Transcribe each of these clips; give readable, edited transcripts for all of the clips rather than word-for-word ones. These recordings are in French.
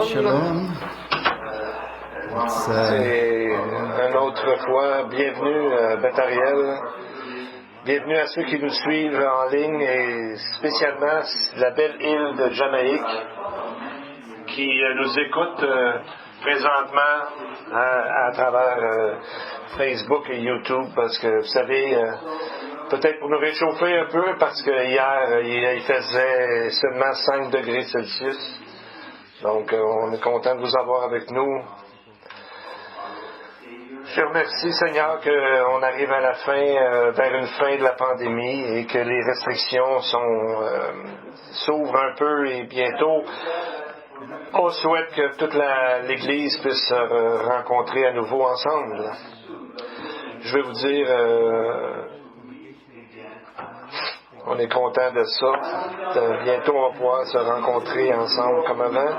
Shalom. C'est une autre fois, bienvenue Beth Ariel. Bienvenue à ceux qui nous suivent en ligne et spécialement la belle île de Jamaïque qui nous écoute présentement à travers Facebook et YouTube parce que vous savez, peut-être pour nous réchauffer un peu parce que hier il faisait seulement 5 degrés Celsius. Donc on est content de vous avoir avec nous. Je remercie Seigneur qu'on arrive à la fin, vers une fin de la pandémie et que les restrictions s'ouvrent un peu et bientôt on souhaite que toute l'Église puisse se rencontrer à nouveau ensemble. Je vais vous dire, on est content de ça. Bientôt on va pouvoir se rencontrer ensemble comme avant.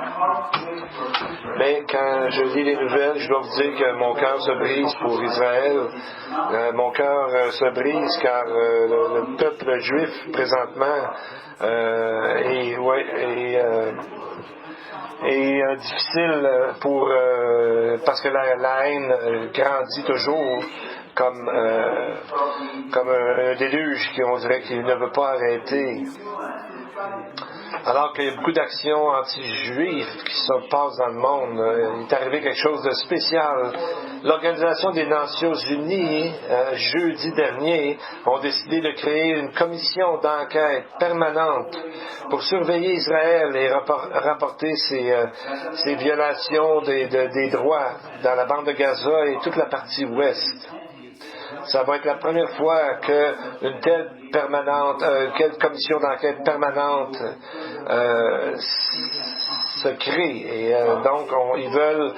Mais quand je lis les nouvelles, je dois vous dire que mon cœur se brise pour Israël. Mon cœur se brise car le peuple juif présentement est difficile parce que la haine grandit toujours comme un déluge on dirait qu'il ne veut pas arrêter. Alors qu'il y a beaucoup d'actions anti-juives qui se passent dans le monde, il est arrivé quelque chose de spécial. L'Organisation des Nations Unies, jeudi dernier, ont décidé de créer une commission d'enquête permanente pour surveiller Israël et rapporter ces violations des droits dans la bande de Gaza et toute la partie ouest. Ça va être la première fois qu'une telle commission d'enquête permanente se crée. Et donc, ils veulent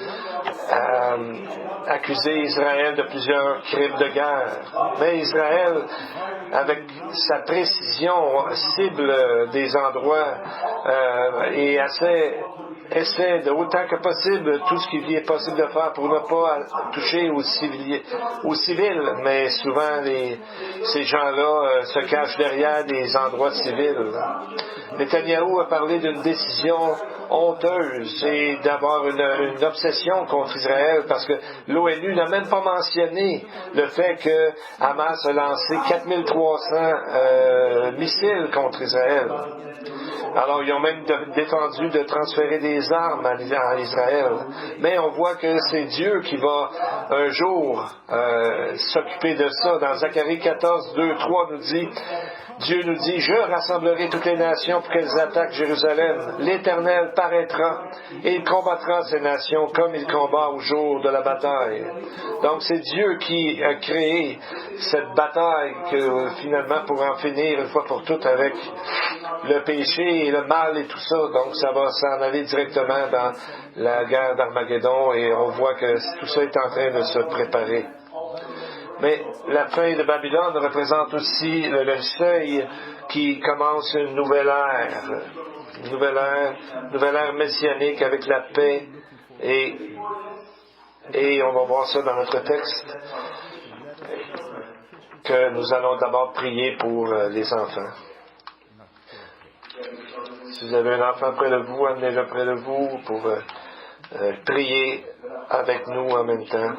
accuser Israël de plusieurs crimes de guerre. Mais Israël, avec sa précision, cible des endroits et essaie de autant que possible tout ce qu'il est possible de faire pour ne pas toucher aux civils, mais souvent ces gens-là se cachent derrière des endroits civils. Netanyahou a parlé d'une décision honteuse et d'avoir une obsession contre Israël parce que l'ONU n'a même pas mentionné le fait que Hamas a lancé 4300 missiles contre Israël. Alors, ils ont même défendu de transférer des armes à Israël. Mais on voit que c'est Dieu qui va un jour s'occuper de ça. Dans Zacharie 14, 2, 3, Dieu nous dit, « Je rassemblerai toutes les nations pour qu'elles attaquent Jérusalem. L'Éternel paraîtra et il combattra ces nations comme il combat au jour de la bataille. » Donc, c'est Dieu qui a créé cette bataille que finalement pour en finir une fois pour toutes avec le péché et le mal et tout ça. Donc, ça va s'en aller directement dans la guerre d'Armageddon et on voit que tout ça est en train de se préparer. Mais la fin de Babylone représente aussi le seuil qui commence une nouvelle ère messianique avec la paix et on va voir ça dans notre texte que nous allons d'abord prier pour les enfants. Si vous avez un enfant près de vous, amenez-le près de vous pour prier avec nous en même temps.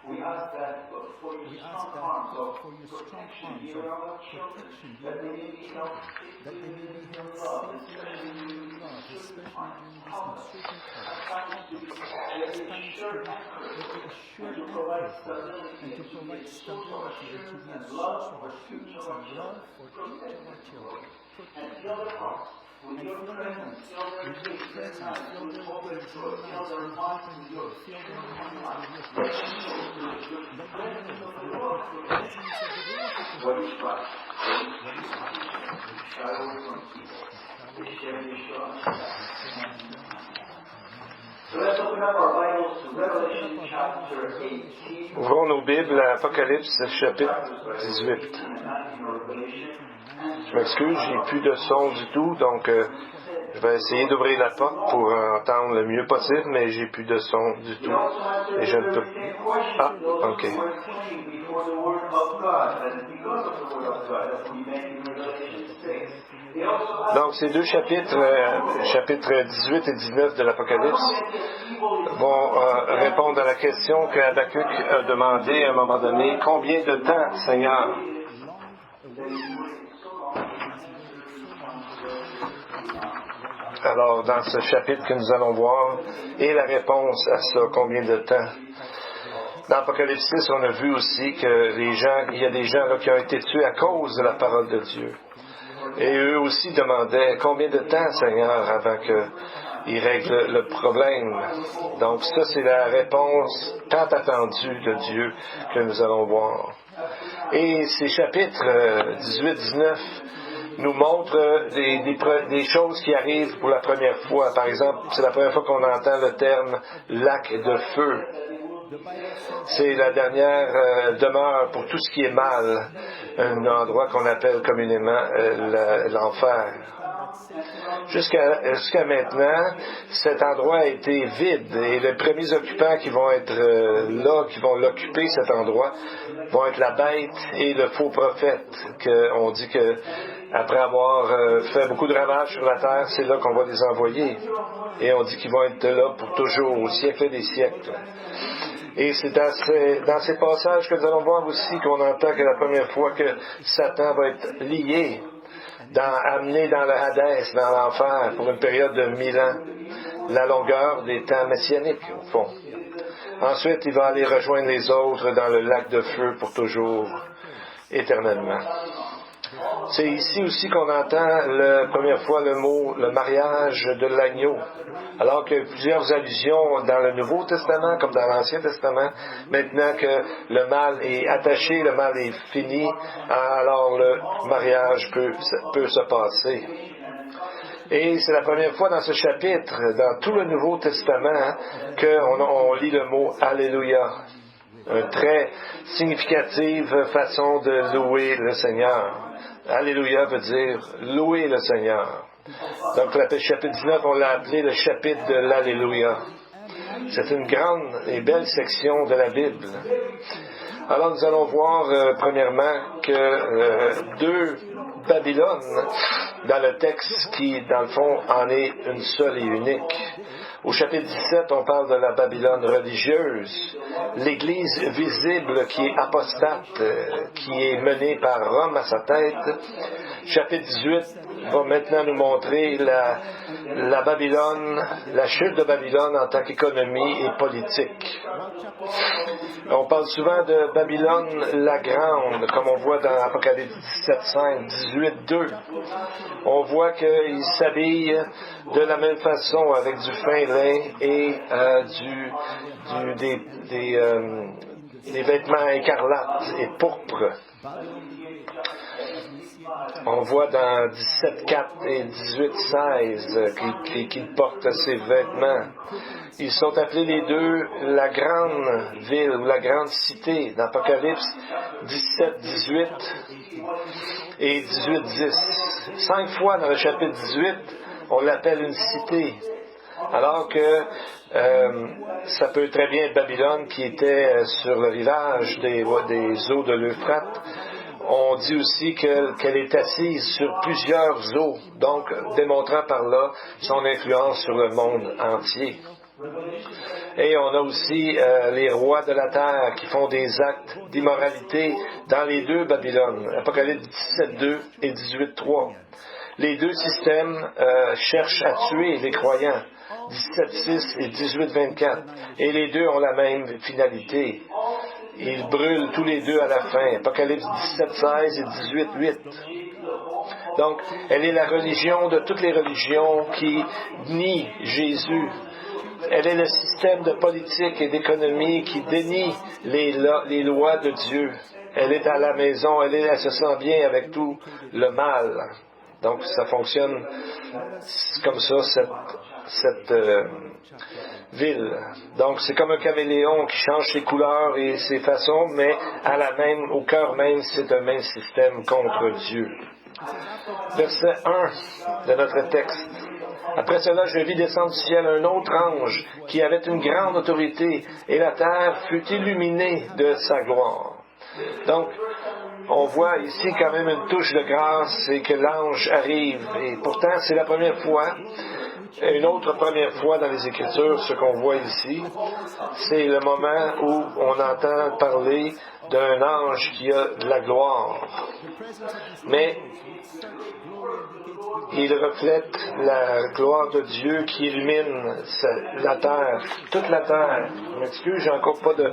We ask that for your strong arms of protection be around our children, that they may be held safely in your love, especially in these uncertain times. To be a sure anchor, and to provide stability and to be a source of assurance and love for each of our children. And fill their hearts with your presence, fill their faith, fill their holy joy, fill their minds with your fill life. What is Christ? So let's open up our Bibles to Revelation chapter 18. Ouvrons nos Bibles à Apocalypse chapitre 18. Je m'excuse, j'ai plus de son du tout, donc Je vais essayer d'ouvrir la porte pour entendre le mieux possible, mais j'ai plus de son du tout. Et je ne peux... Ah, OK. Donc, ces deux chapitres, chapitres 18 et 19 de l'Apocalypse, vont répondre à la question que Habakkuk a demandé à un moment donné. Combien de temps, Seigneur? Alors, dans ce chapitre que nous allons voir, et la réponse à ça, combien de temps? Dans Apocalypse 6, on a vu aussi que il y a des gens là, qui ont été tués à cause de la parole de Dieu. Et eux aussi demandaient combien de temps, Seigneur, avant qu'ils règlent le problème. Donc ça, c'est la réponse tant attendue de Dieu que nous allons voir. Et ces chapitres 18-19 nous montrent des choses qui arrivent pour la première fois. Par exemple, c'est la première fois qu'on entend le terme « lac de feu ». C'est la dernière demeure pour tout ce qui est mal, un endroit qu'on appelle communément l'enfer. Jusqu'à maintenant, cet endroit a été vide et les premiers occupants qui vont être là, qui vont l'occuper cet endroit, vont être la bête et le faux prophète. On dit que après avoir fait beaucoup de ravages sur la terre, c'est là qu'on va les envoyer. Et on dit qu'ils vont être là pour toujours, au siècle des siècles. Et c'est dans ces passages que nous allons voir aussi qu'on entend que la première fois que Satan va être lié, amené dans le Hadès, dans l'enfer, pour une période de 1000 ans, la longueur des temps messianiques, au fond. Ensuite, il va aller rejoindre les autres dans le lac de feu pour toujours, éternellement. C'est ici aussi qu'on entend la première fois le mot « le mariage de l'agneau ». Alors qu'il y a plusieurs allusions dans le Nouveau Testament comme dans l'Ancien Testament, maintenant que le mal est attaché, le mal est fini, alors le mariage peut se passer. Et c'est la première fois dans ce chapitre, dans tout le Nouveau Testament, qu'on lit le mot « Alléluia ». Une très significative façon de louer le Seigneur. Alléluia veut dire louer le Seigneur. Donc le chapitre 19, on l'a appelé le chapitre de l'Alléluia. C'est une grande et belle section de la Bible. Alors nous allons voir premièrement que deux Babylones dans le texte qui, dans le fond, en est une seule et unique. Au chapitre 17, on parle de la Babylone religieuse, l'Église visible qui est apostate, qui est menée par Rome à sa tête. Chapitre 18 va maintenant nous montrer la Babylone, la chute de Babylone en tant qu'économie et politique. On parle souvent de Babylone la Grande, comme on voit dans Apocalypse 17.5, 18.2. On voit qu'il s'habille de la même façon avec du fin lin et des vêtements écarlates et pourpres. On voit dans 17.4 et 18.16 qu'ils portent ces vêtements. Ils sont appelés les deux la grande ville ou la grande cité d'Apocalypse 17.18 et 18.10. 5 fois dans le chapitre 18, on l'appelle une cité. Alors que ça peut très bien être Babylone qui était sur le rivage des eaux de l'Euphrate. On dit aussi qu'elle est assise sur plusieurs eaux, donc démontrant par là son influence sur le monde entier. Et on a aussi les rois de la terre qui font des actes d'immoralité dans les deux Babylones, Apocalypse 17.2 et 18.3. Les deux systèmes cherchent à tuer les croyants, 17.6 et 18.24, et les deux ont la même finalité. Ils brûlent tous les deux à la fin. Apocalypse 17.16 et 18.8. Donc, elle est la religion de toutes les religions qui nient Jésus. Elle est le système de politique et d'économie qui dénie les lois de Dieu. Elle est à la maison, elle se sent bien avec tout le mal. Donc, ça fonctionne comme ça, cette ville. Donc, c'est comme un caméléon qui change ses couleurs et ses façons, mais au cœur même, c'est un même système contre Dieu. Verset 1 de notre texte. Après cela, je vis descendre du ciel un autre ange qui avait une grande autorité, et la terre fut illuminée de sa gloire. Donc, on voit ici quand même une touche de grâce et que l'ange arrive. Et pourtant, c'est la première fois, une autre première fois dans les Écritures, ce qu'on voit ici, c'est le moment où on entend parler d'un ange qui a de la gloire. Mais il reflète la gloire de Dieu qui illumine la terre, toute la terre. Je m'excuse, j'ai encore pas de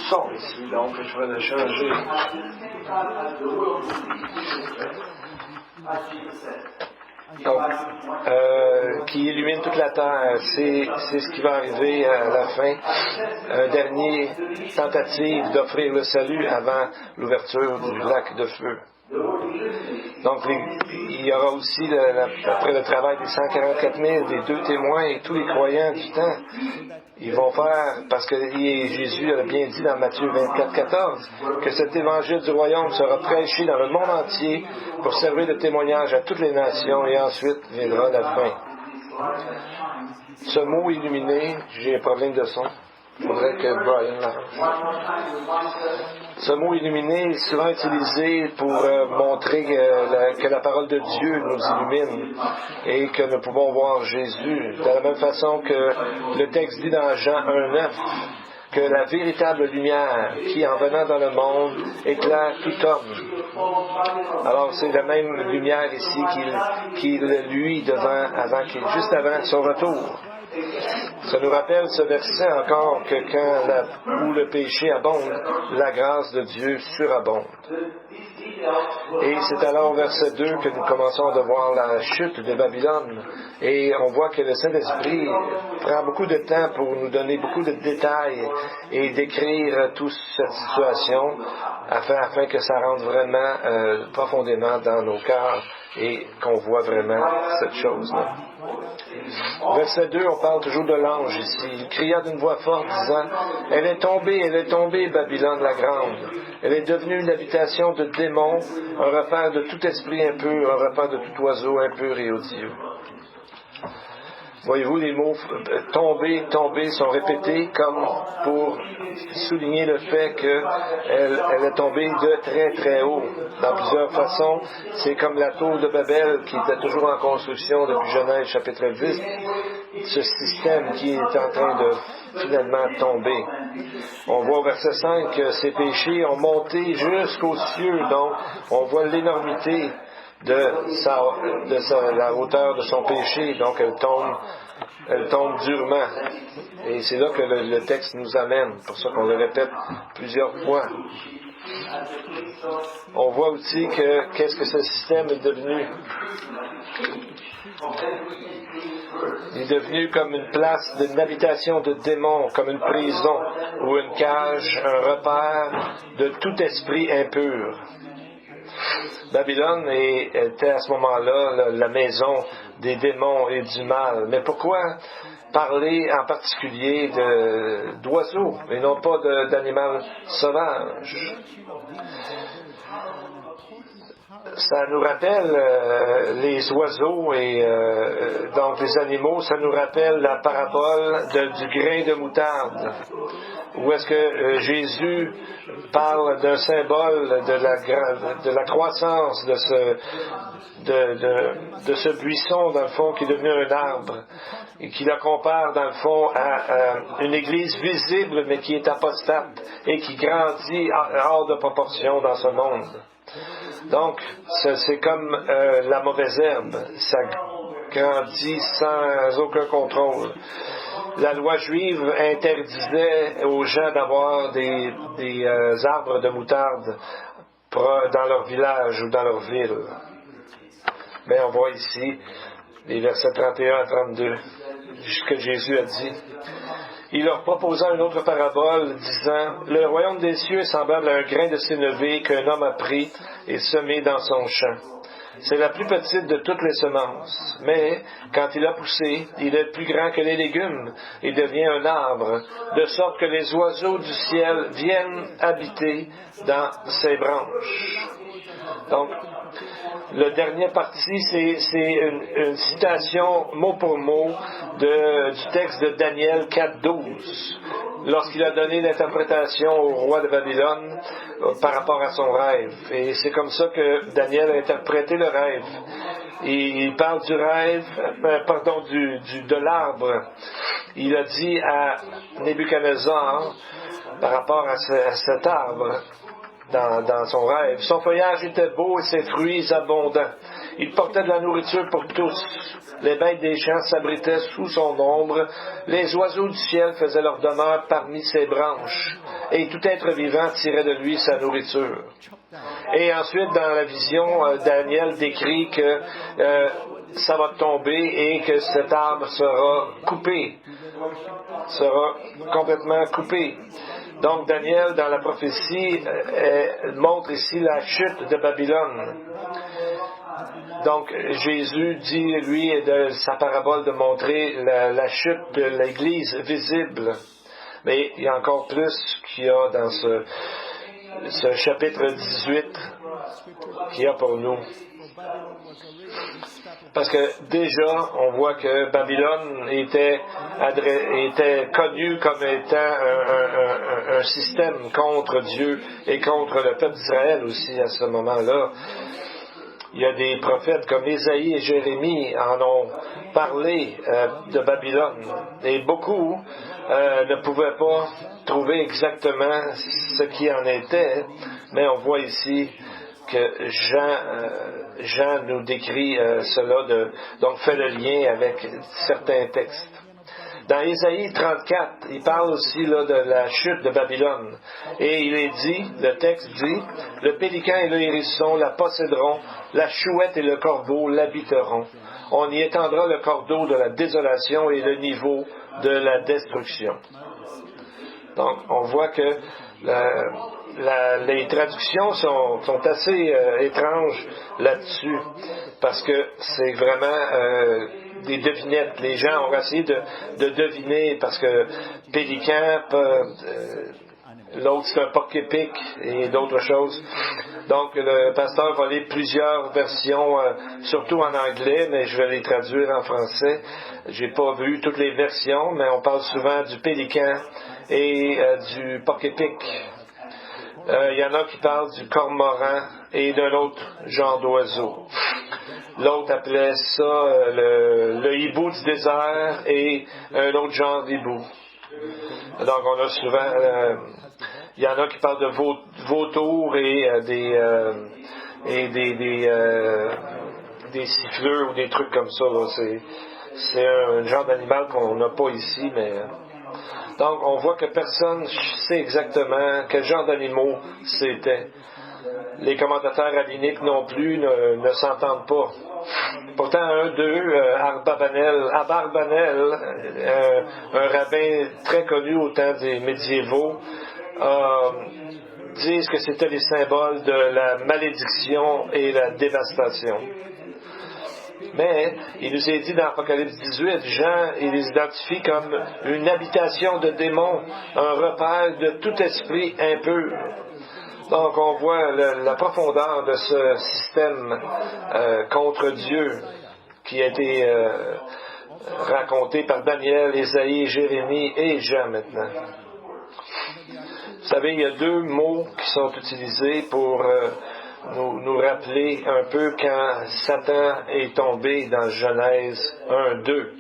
son ici, donc je vais le changer. Donc, qui illumine toute la terre, c'est ce qui va arriver à la fin. Un dernier tentative d'offrir le salut avant l'ouverture du lac de feu. Donc, il y aura aussi, après le travail des 144 000, des 2 témoins et tous les croyants du temps, ils vont faire, parce que Jésus a bien dit dans Matthieu 24, 14, que cet évangile du royaume sera prêché dans le monde entier pour servir de témoignage à toutes les nations, et ensuite viendra la fin. Ce mot illuminé, j'ai un problème de son. Il faudrait que Brian l'arrange. Ce mot illuminé est souvent utilisé pour montrer que la parole de Dieu nous illumine et que nous pouvons voir Jésus. De la même façon que le texte dit dans Jean 1,9 que la véritable lumière qui, en venant dans le monde, éclaire tout homme. Alors, c'est la même lumière ici qu'il lui juste avant son retour. Ça nous rappelle ce verset encore que où le péché abonde, la grâce de Dieu surabonde. Et c'est alors au verset 2 que nous commençons à voir la chute de Babylone. Et on voit que le Saint-Esprit prend beaucoup de temps pour nous donner beaucoup de détails et décrire toute cette situation afin que ça rentre vraiment profondément dans nos cœurs et qu'on voit vraiment cette chose-là. Verset 2, on parle toujours de l'ange ici. Il cria d'une voix forte, disant, « Elle est tombée, Babylone la grande. Elle est devenue une habitation de démons, un repaire de tout esprit impur, un repaire de tout oiseau impur et odieux. » Voyez-vous, les mots tomber sont répétés comme pour souligner le fait qu'elle est tombée de très très haut. Dans plusieurs façons, c'est comme la tour de Babel qui était toujours en construction depuis Genèse chapitre 10. Ce système qui est en train de finalement tomber. On voit au verset 5 que ses péchés ont monté jusqu'aux cieux, donc on voit l'énormité de la hauteur de son péché, donc elle tombe durement. Et c'est là que le texte nous amène, pour ça qu'on le répète plusieurs fois. On voit aussi qu'est-ce que ce système est devenu. Il est devenu comme une place d'une habitation de démons, comme une prison ou une cage, un repère de tout esprit impur. Babylone était à ce moment-là la maison des démons et du mal. Mais pourquoi parler en particulier d'oiseaux et non pas d'animal sauvage? Ça nous rappelle les oiseaux et donc les animaux, ça nous rappelle la parabole du grain de moutarde, où est-ce que Jésus parle d'un symbole de la croissance de ce buisson, dans le fond, qui est devenu un arbre, et qui le compare, dans le fond, à une église visible, mais qui est apostate, et qui grandit hors de proportion dans ce monde. Donc, c'est comme la mauvaise herbe, ça grandit sans aucun contrôle. La loi juive interdisait aux gens d'avoir des arbres de moutarde dans leur village ou dans leur ville. Mais on voit ici les versets 31 à 32, ce que Jésus a dit. Il leur proposa une autre parabole, disant, « Le royaume des cieux est semblable à un grain de sénévé qu'un homme a pris et semé dans son champ. C'est la plus petite de toutes les semences, mais quand il a poussé, il est plus grand que les légumes et devient un arbre, de sorte que les oiseaux du ciel viennent habiter dans ses branches. » Donc, le dernier partie, c'est une citation mot pour mot du texte de Daniel 4.12, lorsqu'il a donné l'interprétation au roi de Babylone par rapport à son rêve. Et c'est comme ça que Daniel a interprété le rêve. Il parle du rêve, de l'arbre. Il a dit à Nebuchadnezzar, par rapport à cet arbre, dans son rêve, son feuillage était beau et ses fruits abondants. Il portait de la nourriture pour tous. Les bêtes des champs s'abritaient sous son ombre. Les oiseaux du ciel faisaient leur demeure parmi ses branches. Et tout être vivant tirait de lui sa nourriture. Et ensuite, dans la vision, Daniel décrit que ça va tomber et que cet arbre sera coupé. Sera complètement coupé. Donc, Daniel, dans la prophétie, montre ici la chute de Babylone. Donc, Jésus dit, lui, de sa parabole, de montrer la chute de l'Église visible. Mais il y a encore plus qu'il y a dans ce chapitre 18 qu'il y a pour nous. Parce que déjà, on voit que Babylone était connu comme étant un système contre Dieu et contre le peuple d'Israël aussi à ce moment-là. Il y a des prophètes comme Ésaïe et Jérémie en ont parlé de Babylone. Et beaucoup ne pouvaient pas trouver exactement ce qui en était, mais on voit ici que Jean nous décrit cela, donc fait le lien avec certains textes. Dans Ésaïe 34, il parle aussi là, de la chute de Babylone. Et il est dit, le texte dit, « Le pélican et le hérisson la posséderont, la chouette et le corbeau l'habiteront. On y étendra le cordeau de la désolation et le niveau de la destruction. » Donc, on voit que les traductions sont assez étranges là-dessus, parce que c'est vraiment des devinettes. Les gens ont essayé de deviner, parce que pélican, l'autre c'est un porc-épic et d'autres choses. Donc le pasteur va lire plusieurs versions, surtout en anglais, mais je vais les traduire en français. J'ai pas vu toutes les versions, mais on parle souvent du pélican et du porc-épic. Il y en a qui parlent du cormoran et d'un autre genre d'oiseau. L'autre appelait ça le hibou du désert et un autre genre d'hibou. Donc on a souvent... il y en a qui parlent de vautours et des siffleurs ou des trucs comme ça. Là. C'est un genre d'animal qu'on n'a pas ici, mais... Donc, on voit que personne ne sait exactement quel genre d'animaux c'était. Les commentateurs rabbiniques non plus ne s'entendent pas. Pourtant, un d'eux, Abarbanel, un rabbin très connu au temps des médiévaux, disent que c'était les symboles de la malédiction et la dévastation. Mais, il nous est dit dans Apocalypse 18, Jean, il les identifie comme une habitation de démons, un repère de tout esprit impur. Donc, on voit la profondeur de ce système contre Dieu qui a été raconté par Daniel, Ésaïe, Jérémie et Jean maintenant. Vous savez, il y a deux mots qui sont utilisés pour... nous rappeler un peu quand Satan est tombé dans Genèse 1-2.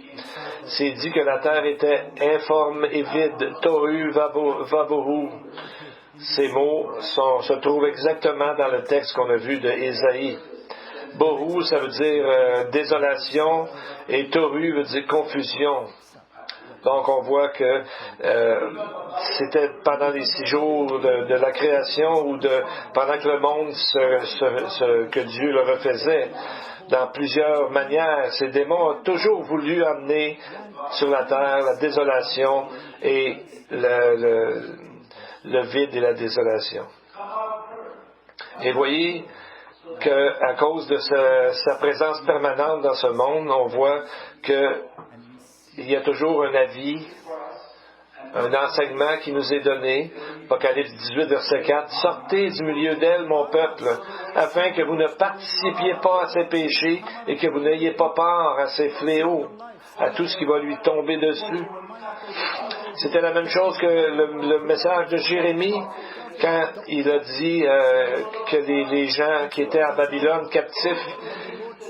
C'est dit que la terre était informe et vide, tohu vabohu. Ces mots se trouvent exactement dans le texte qu'on a vu de Ésaïe. Bohu, ça veut dire désolation, et tohu veut dire confusion. Donc, on voit que c'était pendant les 6 jours de la création ou pendant que le monde que Dieu le refaisait. Dans plusieurs manières, ces démons ont toujours voulu amener sur la terre la désolation et le vide et la désolation. Et voyez qu'à cause de sa présence permanente dans ce monde, on voit que il y a toujours un avis un enseignement qui nous est donné. Apocalypse 18, verset 4. « Sortez du milieu d'elle, mon peuple, afin que vous ne participiez pas à ses péchés et que vous n'ayez pas peur à ses fléaux, à tout ce qui va lui tomber dessus. » C'était la même chose que le message de Jérémie, quand il a dit que les gens qui étaient à Babylone captifs,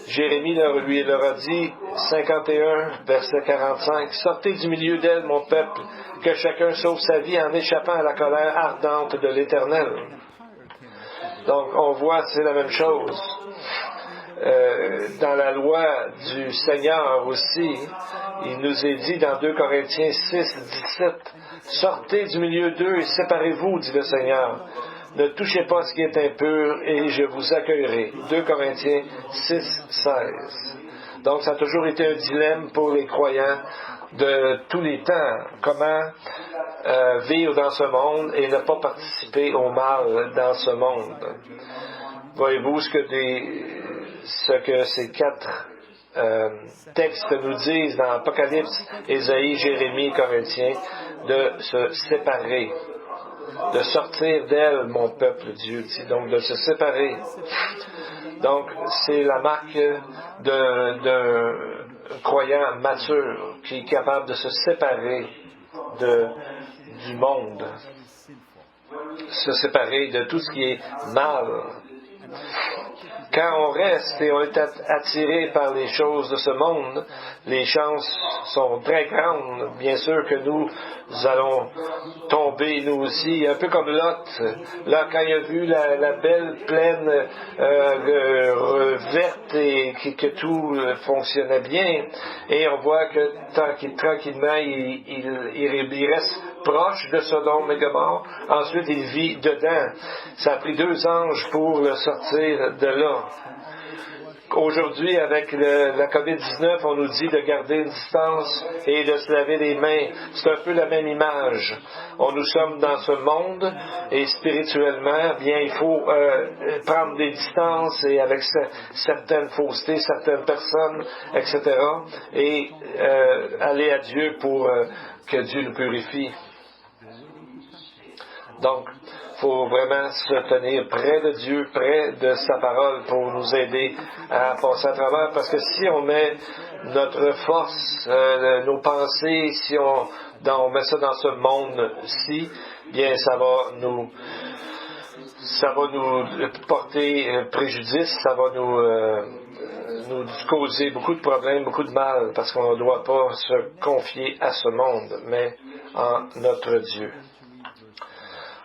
Jérémie leur a dit, 51, verset 45, « Sortez du milieu d'elle, mon peuple, que chacun sauve sa vie en échappant à la colère ardente de l'Éternel. » Donc, on voit, c'est la même chose. Dans la loi du Seigneur aussi, il nous est dit dans 2 Corinthiens 6, 17, « Sortez du milieu d'eux et séparez-vous, dit le Seigneur. Ne touchez pas ce qui est impur et je vous accueillerai. » 2 Corinthiens 6, 16. Donc, ça a toujours été un dilemme pour les croyants de tous les temps. Comment vivre dans ce monde et ne pas participer au mal dans ce monde. Voyez-vous ce que ces 4 textes nous disent dans Apocalypse, Ésaïe, Jérémie, Corinthiens, de se séparer, de sortir d'elle, mon peuple, Dieu dit, donc de se séparer. Donc, c'est la marque d'un croyant mature qui est capable de se séparer du monde, se séparer de tout ce qui est mal. Quand on reste et on est attiré par les choses de ce monde, les chances sont très grandes, bien sûr, que nous allons tomber, nous aussi, un peu comme Lot. Là, quand il a vu la belle plaine verte et que tout fonctionnait bien, et on voit que tranquillement, il reste proche de Sodome et Gomorrhe. Ensuite, il vit dedans. Ça a pris 2 anges pour le sortir de là. Aujourd'hui, avec la COVID-19, on nous dit de garder une distance et de se laver les mains. C'est un peu la même image. Nous sommes dans ce monde et spirituellement, bien, il faut prendre des distances et avec certaines faussetés, certaines personnes, etc. et aller à Dieu pour que Dieu nous purifie. Donc, il faut vraiment se tenir près de Dieu, près de sa parole pour nous aider à passer à travers. Parce que si on met notre force, nos pensées, si on met ça dans ce monde-ci, bien ça va nous porter préjudice, ça va nous causer beaucoup de problèmes, beaucoup de mal, parce qu'on ne doit pas se confier à ce monde, mais en notre Dieu.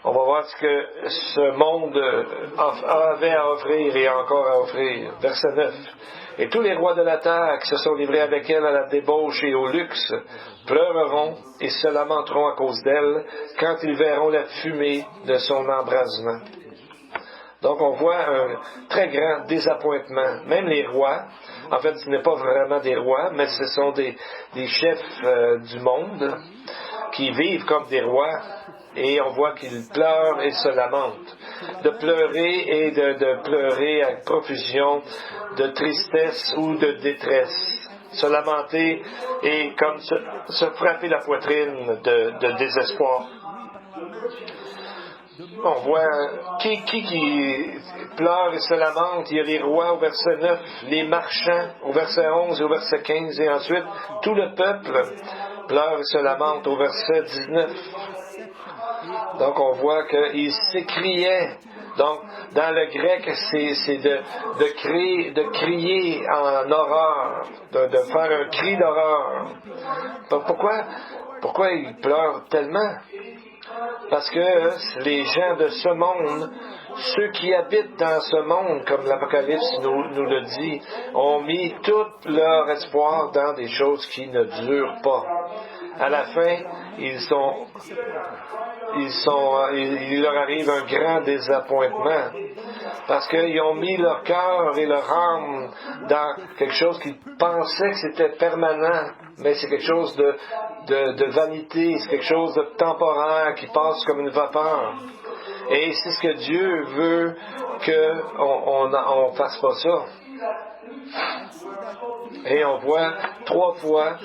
On va voir ce que ce monde avait à offrir et encore à offrir. Verset 9. « Et tous les rois de la terre qui se sont livrés avec elle à la débauche et au luxe pleureront et se lamenteront à cause d'elle quand ils verront la fumée de son embrasement. » Donc on voit un très grand désappointement. Même les rois, en fait ce n'est pas vraiment des rois, mais ce sont des chefs du monde qui vivent comme des rois. Et on voit qu'ils pleurent et se lamentent. De pleurer et de pleurer avec profusion de tristesse ou de détresse. Se lamenter et comme se frapper la poitrine de désespoir. On voit qui pleure et se lamente. Il y a les rois au verset 9, les marchands au verset 11 et au verset 15, et ensuite tout le peuple pleure et se lamente au verset 19. Donc, on voit qu'il s'écriait. Donc, dans le grec, c'est de crier en horreur, de faire un cri d'horreur. Pourquoi ils pleurent tellement? Parce que les gens de ce monde, ceux qui habitent dans ce monde, comme l'Apocalypse nous le dit, ont mis tout leur espoir dans des choses qui ne durent pas. À la fin, il leur arrive un grand désappointement parce qu'ils ont mis leur cœur et leur âme dans quelque chose qu'ils pensaient que c'était permanent, mais c'est quelque chose de vanité, c'est quelque chose de temporaire qui passe comme une vapeur. Et c'est ce que Dieu veut qu'on fasse pas ça. Et on voit 3 fois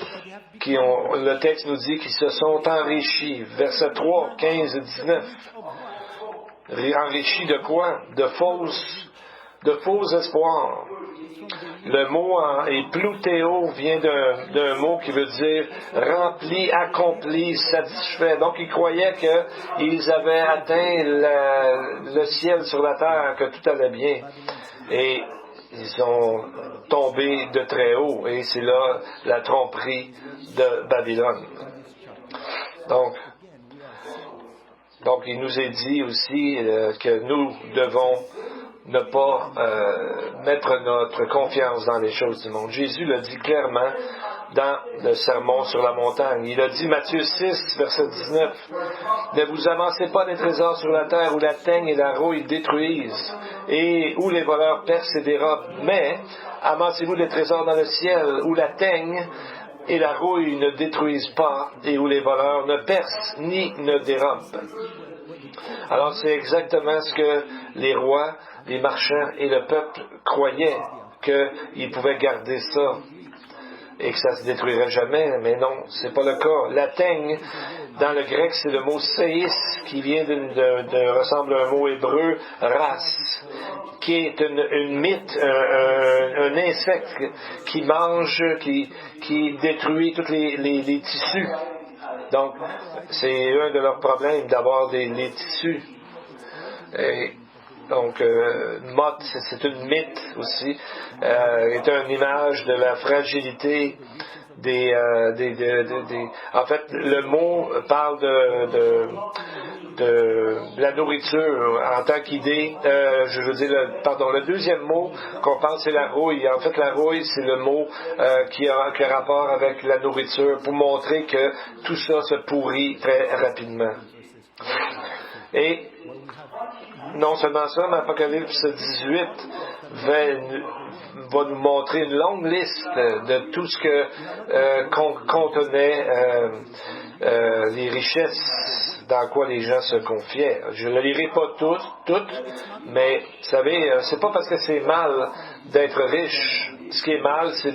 le texte nous dit qu'ils se sont enrichis. Verset 3, 15 et 19. Enrichis de quoi? De faux espoirs. Le mot ploutéo vient d'un mot qui veut dire rempli, accompli, satisfait. Donc ils croyaient qu'ils avaient atteint le ciel sur la terre, que tout allait bien. Et ils sont tombés de très haut. Et c'est là la tromperie de Babylone. Donc il nous est dit aussi que nous devons ne pas mettre notre confiance dans les choses du monde. Jésus l'a dit clairement dans le sermon sur la montagne. Il a dit, Matthieu 6, verset 19, « Ne vous avancez pas des trésors sur la terre où la teigne et la rouille détruisent, et où les voleurs percent et dérobent, mais amassez-vous des trésors dans le ciel où la teigne et la rouille ne détruisent pas, et où les voleurs ne percent ni ne dérobent. » Alors c'est exactement ce que les rois, les marchands et le peuple croyaient, qu'ils pouvaient garder ça et que ça ne se détruirait jamais, mais non, c'est pas le cas. La teigne, dans le grec, c'est le mot séis, qui vient ressemble à un mot hébreu, race, qui est une mythe, un insecte qui mange, qui détruit tous les tissus. Donc, c'est un de leurs problèmes d'avoir les tissus. Et donc, motte, c'est une mythe aussi, est une image de la fragilité en fait, le mot parle de la nourriture en tant qu'idée. Je veux dire, le deuxième mot qu'on parle, c'est la rouille. En fait, la rouille, c'est le mot qui a rapport avec la nourriture pour montrer que tout ça se pourrit très rapidement. Et non seulement ça, mais Apocalypse 18 va nous montrer une longue liste de tout ce que contenait les richesses dans quoi les gens se confiaient. Je ne le lirai pas toutes, mais vous savez, c'est pas parce que c'est mal d'être riche. Ce qui est mal, c'est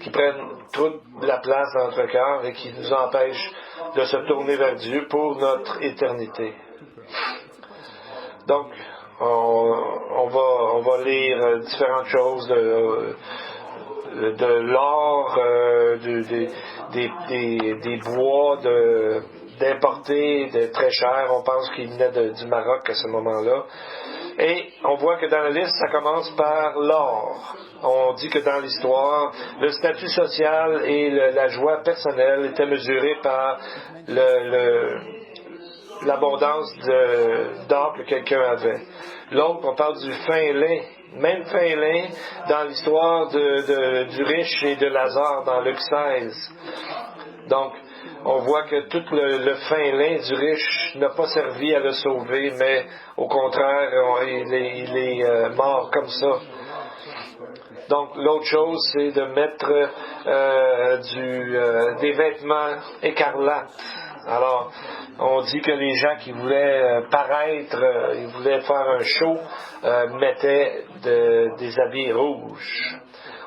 qu'ils prennent toute la place dans notre cœur et qu'ils nous empêchent de se tourner vers Dieu pour notre éternité. Donc, on va lire différentes choses de l'or, des bois d'importés, de très chers. On pense qu'ils venaient du Maroc à ce moment-là. Et on voit que dans la liste, ça commence par l'or. On dit que dans l'histoire, le statut social et la joie personnelle étaient mesurés par l'abondance d'or que quelqu'un avait. L'autre, on parle du fin lin. Même fin lin, dans l'histoire du riche et de Lazare, dans Luc 16. Donc, on voit que tout le fin lin du riche n'a pas servi à le sauver, mais au contraire, il est mort comme ça. Donc, l'autre chose, c'est de mettre des vêtements écarlates. Alors, on dit que les gens qui voulaient paraître, ils voulaient faire un show, mettaient des habits rouges.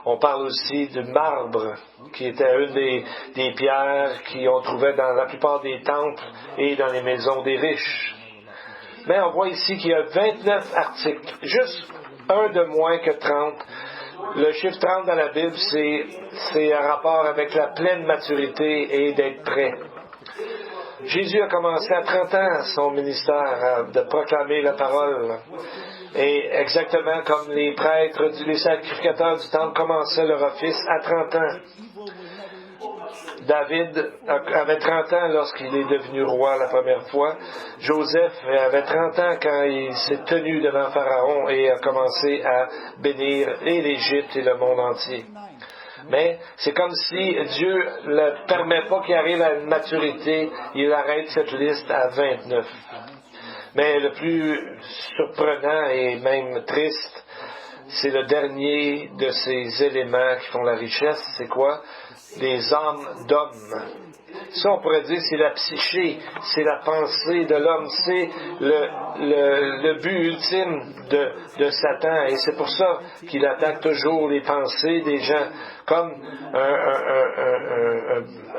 On parle aussi du marbre, qui était une des pierres qu'on trouvait dans la plupart des temples et dans les maisons des riches. Mais on voit ici qu'il y a 29 articles, juste un de moins que 30. Le chiffre 30 dans la Bible, c'est un rapport avec la pleine maturité et d'être prêt. Jésus a commencé à 30 ans son ministère de proclamer la parole. Et exactement comme les prêtres, les sacrificateurs du temple commençaient leur office à 30 ans. David avait 30 ans lorsqu'il est devenu roi la première fois. Joseph avait 30 ans quand il s'est tenu devant Pharaon et a commencé à bénir et l'Égypte et le monde entier. Mais c'est comme si Dieu ne permet pas qu'il arrive à une maturité, il arrête cette liste à 29. Mais le plus surprenant et même triste, c'est le dernier de ces éléments qui font la richesse. C'est quoi? Les âmes d'hommes. Ça, on pourrait dire, c'est la psyché, c'est la pensée de l'homme, c'est le but ultime de Satan. Et c'est pour ça qu'il attaque toujours les pensées des gens, comme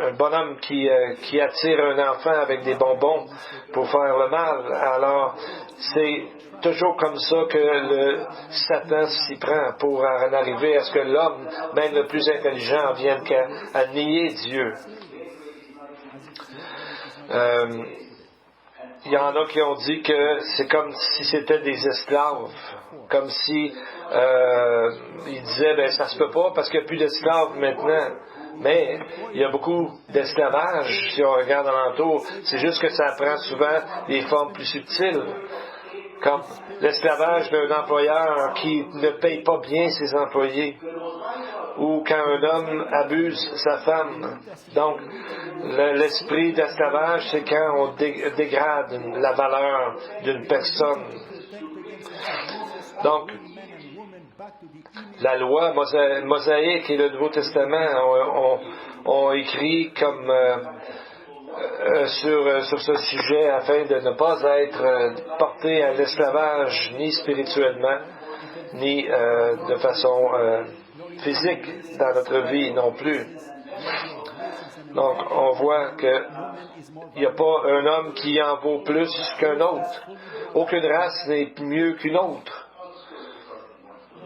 un bonhomme qui attire un enfant avec des bonbons pour faire le mal. Alors, c'est toujours comme ça que le Satan s'y prend pour en arriver à ce que l'homme, même le plus intelligent, vienne à nier Dieu. Il y en a qui ont dit que c'est comme si c'était des esclaves, comme si ils disaient ben ça se peut pas parce qu'il n'y a plus d'esclaves maintenant. Mais il y a beaucoup d'esclavage si on regarde alentour. C'est juste que ça prend souvent des formes plus subtiles, comme l'esclavage d'un employeur qui ne paye pas bien ses employés, ou quand un homme abuse sa femme. Donc, l'esprit d'esclavage, c'est quand on dégrade la valeur d'une personne. Donc, la loi mosaïque et le Nouveau Testament ont écrit comme sur ce sujet afin de ne pas être porté à l'esclavage ni spirituellement, ni de façon physique dans notre vie non plus. Donc, on voit qu'il n'y a pas un homme qui en vaut plus qu'un autre. Aucune race n'est mieux qu'une autre.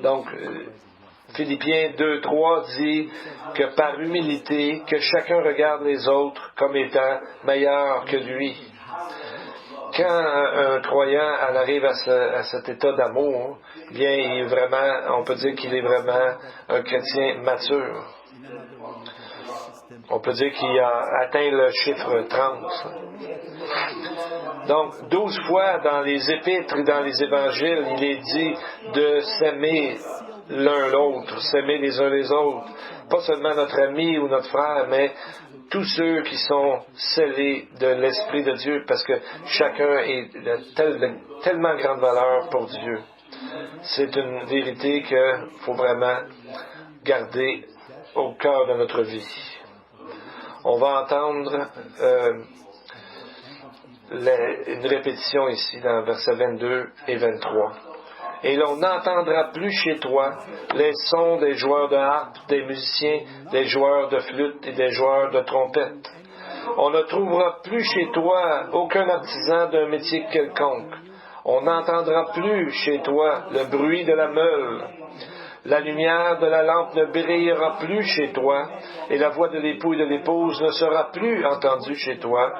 Donc, Philippiens 2:3 dit que par humilité, que chacun regarde les autres comme étant meilleurs que lui. Quand un croyant en arrive à cet état d'amour, bien, il est vraiment, on peut dire qu'il est vraiment un chrétien mature. On peut dire qu'il a atteint le chiffre 30. Donc, 12 fois dans les épîtres et dans les évangiles, il est dit de s'aimer l'un l'autre, s'aimer les uns les autres. Pas seulement notre ami ou notre frère, mais tous ceux qui sont scellés de l'Esprit de Dieu, parce que chacun est de tellement grande valeur pour Dieu. C'est une vérité qu'il faut vraiment garder au cœur de notre vie. On va entendre une répétition ici dans versets 22 et 23. Et l'on n'entendra plus chez toi les sons des joueurs de harpe, des musiciens, des joueurs de flûte et des joueurs de trompette. On ne trouvera plus chez toi aucun artisan d'un métier quelconque. On n'entendra plus chez toi le bruit de la meule. La lumière de la lampe ne brillera plus chez toi, et la voix de l'époux et de l'épouse ne sera plus entendue chez toi,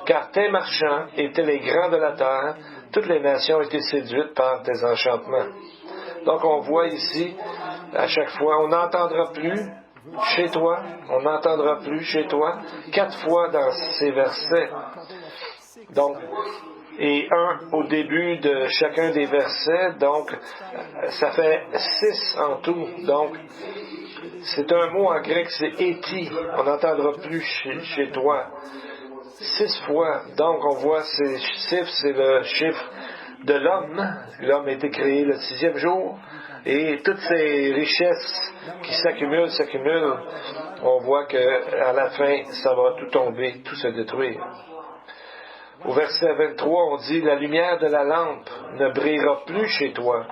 car tes marchands étaient les grands de la terre, toutes les nations étaient séduites par tes enchantements. Donc on voit ici, à chaque fois, on n'entendra plus chez toi, on n'entendra plus chez toi, 4 fois dans ces versets. Donc, et 1 au début de chacun des versets, donc ça fait 6 en tout. Donc, c'est un mot en grec, c'est éti, on n'entendra plus chez toi. 6 fois, donc on voit ces chiffres, c'est le chiffre de l'homme. L'homme a été créé le 6e jour, et toutes ces richesses qui s'accumulent, on voit qu'à la fin, ça va tout tomber, tout se détruire. Au verset 23, on dit « La lumière de la lampe ne brillera plus chez toi. »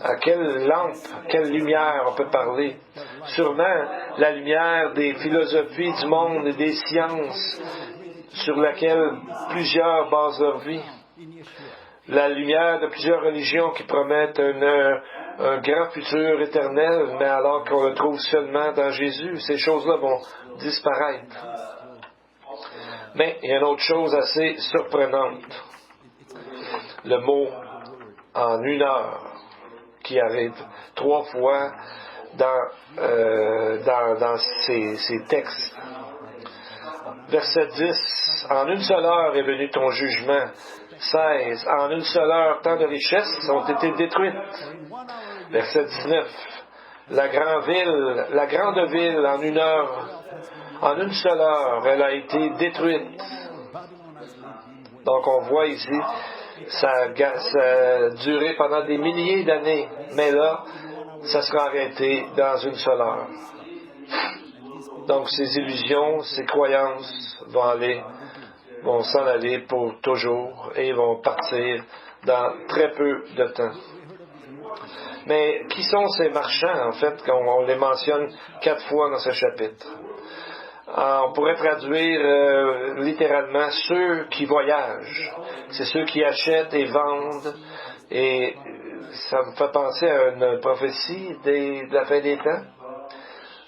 À quelle lampe, quelle lumière on peut parler? Sûrement la lumière des philosophies du monde et des sciences sur laquelle plusieurs basent leur vie. La lumière de plusieurs religions qui promettent un grand futur éternel, mais alors qu'on le trouve seulement dans Jésus, ces choses-là vont disparaître. Mais il y a une autre chose assez surprenante. Le mot « en 1 heure » qui arrive 3 fois dans ces textes. Verset 10, « En 1 seule heure est venu ton jugement. » 16, « En 1 seule heure, tant de richesses ont été détruites. » Verset 19, « La grande ville, en 1 heure, en 1 seule heure, elle a été détruite. » Donc on voit ici, ça a duré pendant des milliers d'années, mais là, ça sera arrêté dans 1 seule heure. Donc, ces illusions, ces croyances vont s'en aller pour toujours et vont partir dans très peu de temps. Mais qui sont ces marchands, en fait, on les mentionne 4 fois dans ce chapitre? On pourrait traduire littéralement ceux qui voyagent. C'est ceux qui achètent et vendent. Et ça me fait penser à une prophétie de la fin des temps.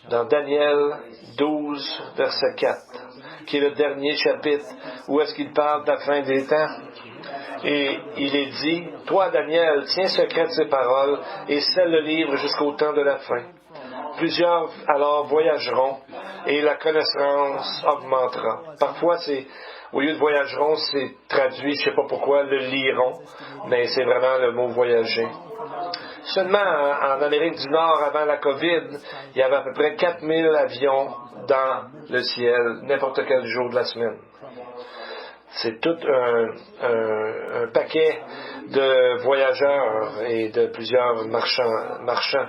Dans Daniel 12, verset 4, qui est le dernier chapitre, où est-ce qu'il parle de la fin des temps. Et il est dit, « Toi, Daniel, tiens secrète ces paroles et scelle le livre jusqu'au temps de la fin. Plusieurs alors voyageront et la connaissance augmentera. » Parfois, au lieu de voyageront, c'est traduit, je ne sais pas pourquoi, le liront, mais c'est vraiment le mot voyager. Seulement en Amérique du Nord, avant la COVID, il y avait à peu près 4000 avions dans le ciel, n'importe quel jour de la semaine. C'est tout un paquet de voyageurs et de plusieurs marchands.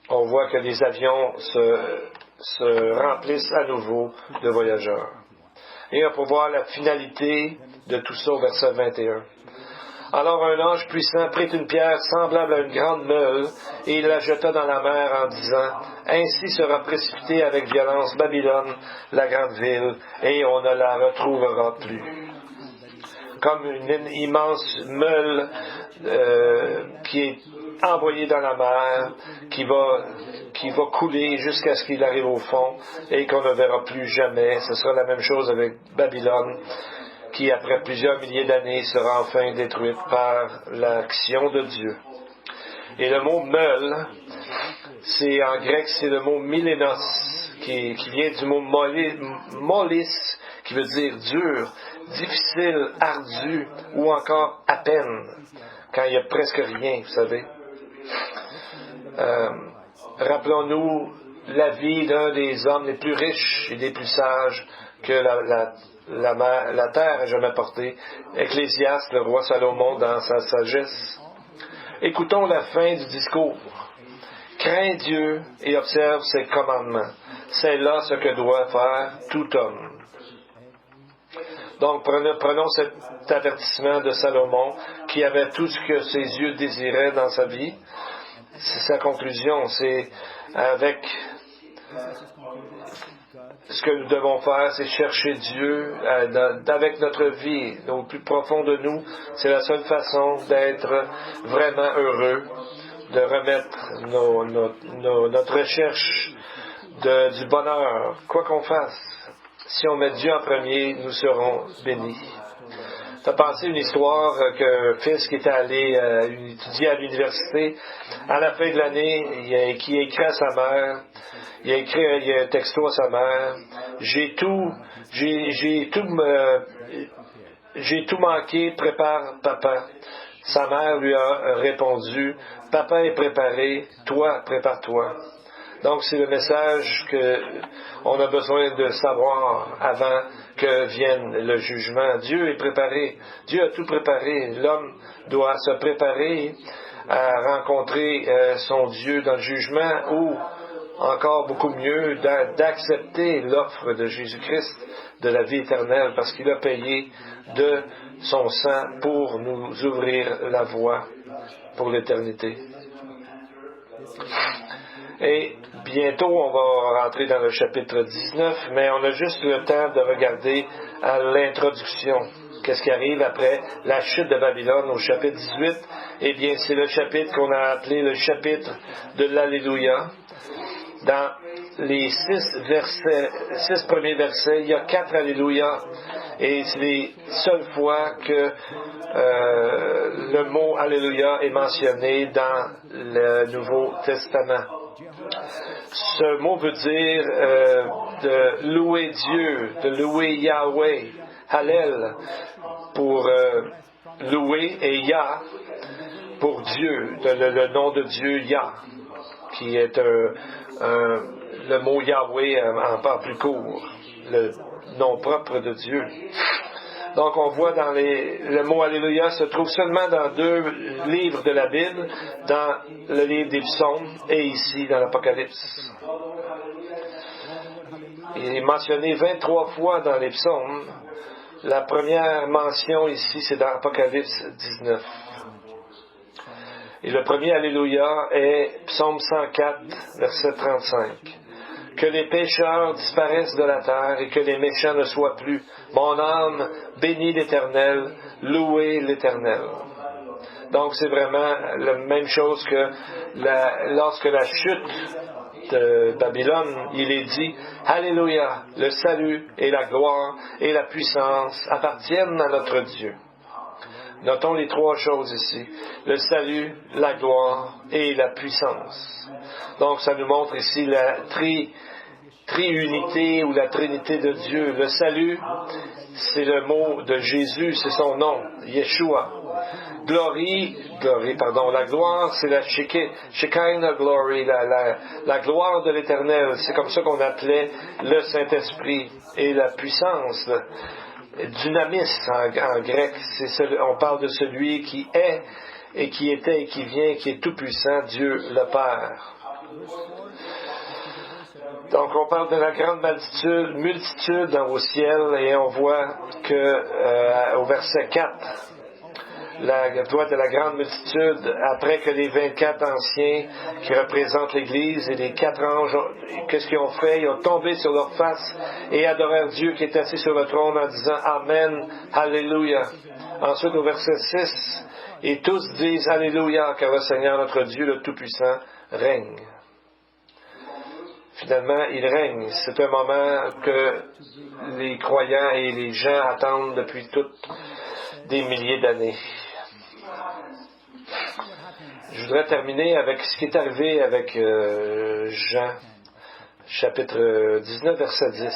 On voit que les avions se remplissent à nouveau de voyageurs. Et on peut voir la finalité de tout ça au verset 21. Alors un ange puissant prit une pierre semblable à une grande meule et il la jeta dans la mer en disant, « Ainsi sera précipitée avec violence Babylone, la grande ville, et on ne la retrouvera plus. » Comme une immense meule qui est envoyée dans la mer, qui va couler jusqu'à ce qu'il arrive au fond et qu'on ne verra plus jamais. Ce sera la même chose avec Babylone, qui, après plusieurs milliers d'années, sera enfin détruite par l'action de Dieu. Et le mot « meule », en grec, c'est le mot « milénos », qui vient du mot « molis », qui veut dire dur, difficile, ardu, ou encore à peine, quand il n'y a presque rien, vous savez. Rappelons-nous la vie d'un des hommes les plus riches et les plus sages que la terre a jamais porté, Ecclésiaste, le roi Salomon, dans sa sagesse. Écoutons la fin du discours. Crains Dieu et observe ses commandements. C'est là ce que doit faire tout homme. Donc, prenons cet avertissement de Salomon, qui avait tout ce que ses yeux désiraient dans sa vie. C'est sa conclusion. C'est avec ce que nous devons faire, c'est chercher Dieu avec notre vie, au plus profond de nous. C'est la seule façon d'être vraiment heureux, de remettre notre recherche du bonheur, quoi qu'on fasse. Si on met Dieu en premier, nous serons bénis. Tu as pensé une histoire qu'un fils qui était allé étudier à l'université, à la fin de l'année, qui a écrit à sa mère, il a écrit un texto à sa mère, j'ai tout manqué, prépare papa. Sa mère lui a répondu, papa est préparé, toi prépare-toi. Donc c'est le message qu'on a besoin de savoir avant que vienne le jugement. Dieu est préparé, Dieu a tout préparé. L'homme doit se préparer à rencontrer son Dieu dans le jugement, ou encore beaucoup mieux, d'accepter l'offre de Jésus-Christ de la vie éternelle, parce qu'il a payé de son sang pour nous ouvrir la voie pour l'éternité. Et bientôt, on va rentrer dans le chapitre 19, mais on a juste le temps de regarder à l'introduction. Qu'est-ce qui arrive après la chute de Babylone au chapitre 18? Eh bien, c'est le chapitre qu'on a appelé le chapitre de l'Alléluia. Dans les 6 premiers versets, il y a 4 Alléluia. Et c'est les seules fois que le mot Alléluia est mentionné dans le Nouveau Testament. Ce mot veut dire de louer Dieu, de louer Yahweh, Hallel, pour louer, et Yah, pour Dieu, le nom de Dieu Yah, qui est le mot Yahweh en plus court, le nom propre de Dieu. Donc on voit dans le mot Alléluia se trouve seulement dans 2 livres de la Bible, dans le livre des Psaumes et ici dans l'Apocalypse. Il est mentionné 23 fois dans les Psaumes. La première mention ici, c'est dans Apocalypse 19. Et le premier Alléluia est Psaume 104, verset 35. Que les pécheurs disparaissent de la terre et que les méchants ne soient plus. Mon âme bénit l'Éternel, louez l'Éternel. Donc c'est vraiment la même chose que lorsque la chute de Babylone, il est dit Alléluia, le salut et la gloire et la puissance appartiennent à notre Dieu. Notons les 3 choses ici, le salut, la gloire et la puissance. Donc ça nous montre ici la triunité ou la trinité de Dieu. Le salut, c'est le mot de Jésus, c'est son nom, Yeshua. La gloire, c'est la Shekinah glory, la gloire de l'Éternel. C'est comme ça qu'on appelait le Saint-Esprit. Et la puissance, dynamis en grec, on parle de celui qui est et qui était et qui vient, qui est tout-puissant, Dieu le Père. Donc on parle de la grande multitude au ciel et on voit que au verset 4, la voix de la grande multitude, après que les 24 anciens qui représentent l'Église et les 4 anges, qu'est-ce qu'ils ont fait? Ils ont tombé sur leur face et adorèrent Dieu qui est assis sur le trône en disant Amen, Alléluia. Ensuite au verset 6, et tous disent Alléluia, car le Seigneur notre Dieu, le Tout-Puissant, règne. Finalement, il règne. C'est un moment que les croyants et les gens attendent depuis toutes des milliers d'années. Je voudrais terminer avec ce qui est arrivé avec Jean, chapitre 19, verset 10.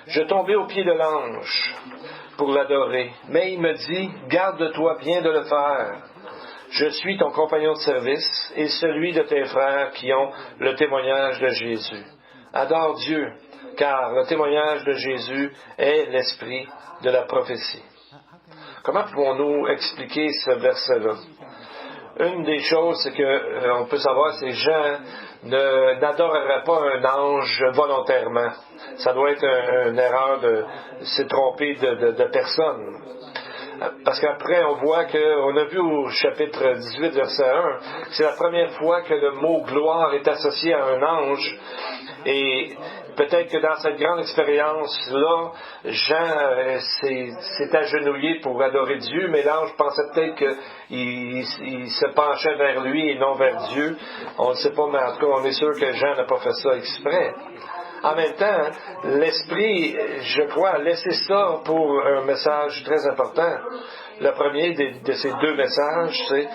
Je tombais aux pieds de l'ange pour l'adorer, mais il me dit, garde-toi bien de le faire. Je suis ton compagnon de service et celui de tes frères qui ont le témoignage de Jésus. Adore Dieu, car le témoignage de Jésus est l'esprit de la prophétie. Comment pouvons-nous expliquer ce verset-là? Une des choses, c'est que on peut savoir, c'est que Jean n'adorerait pas un ange volontairement. Ça doit être une erreur de s'est trompé de personne. Parce qu'après, on voit qu'on a vu au chapitre 18, verset 1, c'est la première fois que le mot gloire est associé à un ange. Et peut-être que dans cette grande expérience-là, Jean s'est agenouillé pour adorer Dieu, mais l'ange pensait peut-être qu'il se penchait vers lui et non vers Dieu. On ne sait pas, mais en tout cas, on est sûr que Jean n'a pas fait ça exprès. En même temps, l'Esprit, je crois, a laissé ça pour un message très important. Le premier de ces 2 messages, c'est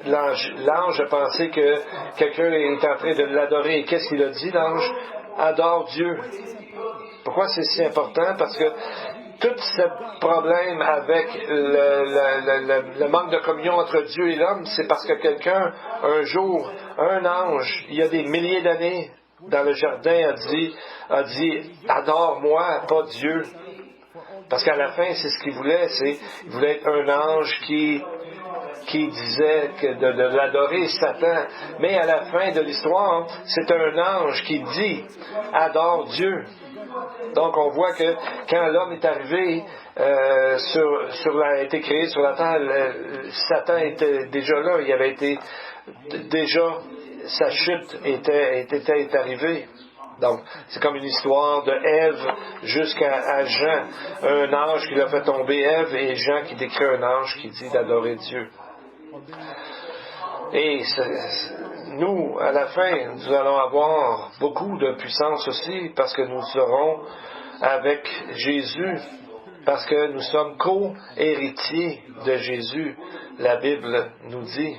l'ange a pensé que quelqu'un est en train de l'adorer. Et qu'est-ce qu'il a dit, l'ange? Adore Dieu. Pourquoi c'est si important? Parce que tout ce problème avec le manque de communion entre Dieu et l'homme, c'est parce que quelqu'un, un jour, un ange, il y a des milliers d'années, dans le jardin, a dit adore-moi, pas Dieu. Parce qu'à la fin, c'est ce qu'il voulait, il voulait être un ange qui disait de l'adorer Satan. Mais à la fin de l'histoire, c'est un ange qui dit adore Dieu. Donc on voit que quand l'homme est arrivé, a été créé sur la terre, Satan était déjà là, il avait été déjà, sa chute était arrivée. Donc, c'est comme une histoire de Ève jusqu'à Jean, un ange qui l'a fait tomber Ève et Jean qui décrit un ange qui dit d'adorer Dieu. Et nous, à la fin, nous allons avoir beaucoup de puissance aussi parce que nous serons avec Jésus, parce que nous sommes co-héritiers de Jésus, la Bible nous dit.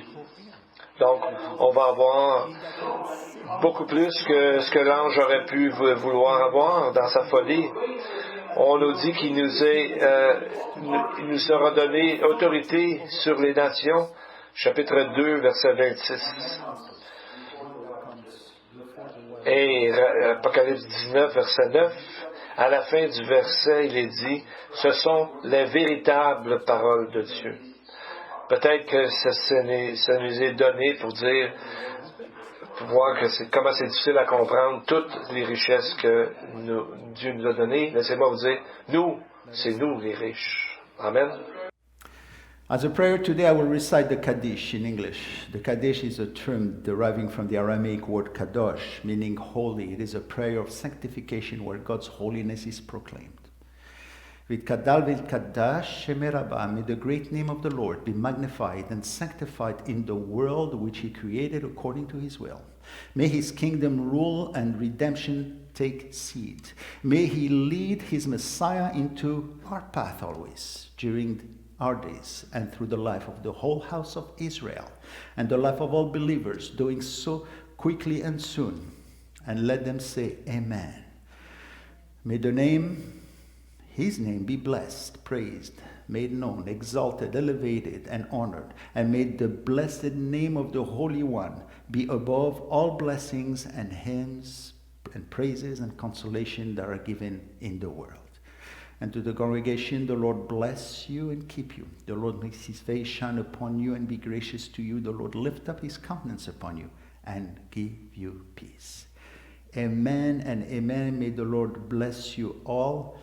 Donc, on va avoir beaucoup plus que ce que l'ange aurait pu vouloir avoir dans sa folie. On nous dit qu'il nous sera donné autorité sur les nations, chapitre 2, verset 26. Et Apocalypse 19, verset 9, à la fin du verset, il est dit, ce sont les véritables paroles de Dieu. Peut-être que ça nous est donné pour dire, pour voir comment c'est difficile à comprendre toutes les richesses que Dieu nous a données. Laissez-moi vous dire, c'est nous les riches. Amen. As a prayer today, I will recite the Kaddish in English. The Kaddish is a term deriving from the Aramaic word kadosh, meaning holy. It is a prayer of sanctification where God's holiness is proclaimed. Vitkadal Vilkadash Shemerabah, may the great name of the Lord be magnified and sanctified in the world which he created according to his will. May his kingdom rule and redemption take seat. May he lead his Messiah into our path always during our days and through the life of the whole house of Israel and the life of all believers, doing so quickly and soon. And let them say amen. May his name be blessed, praised, made known, exalted, elevated, and honored. And may the blessed name of the Holy One be above all blessings and hymns and praises and consolation that are given in the world. And to the congregation, the Lord bless you and keep you. The Lord makes his face shine upon you and be gracious to you. The Lord lift up his countenance upon you and give you peace. Amen and amen. May the Lord bless you all.